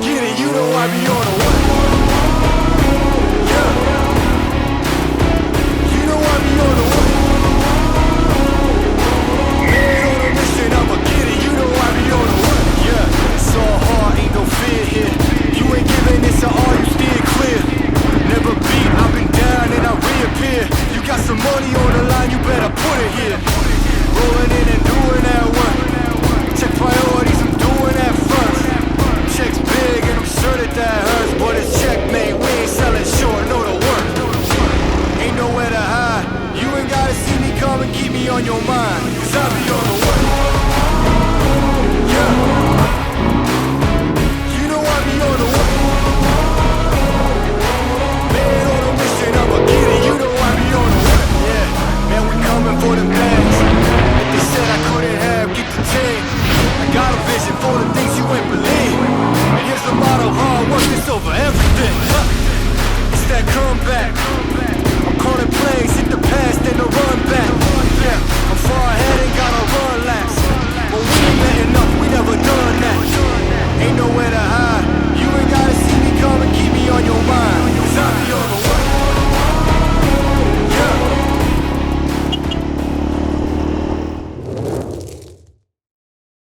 get it, you know I be on a what? Yeah. You know I be on a what? Man on a mission, I'ma get it, you know I be on a what? Yeah, it's all hard, ain't no fear here. You ain't giving this to all, you steer clear. Never beat, I've been down and I reappear. You got some money on the line, you better put it here. Rolling in and doing that work. Check priorities, I'm doing that first. Check's big and I'm sure that hurts, but it's checkmate, we ain't selling short, know the work. Ain't nowhere to hide, you ain't gotta see me come and keep me on your mind, cause I be on the work. Yeah. You know I be on the work. Man on a mission, I'ma get it, you know I be on the work. Yeah, man we coming for the bags. If they said I couldn't have, get the team. I got a vision for the things you ain't believe. And here's the motto, hard work is over everything. It's that comeback.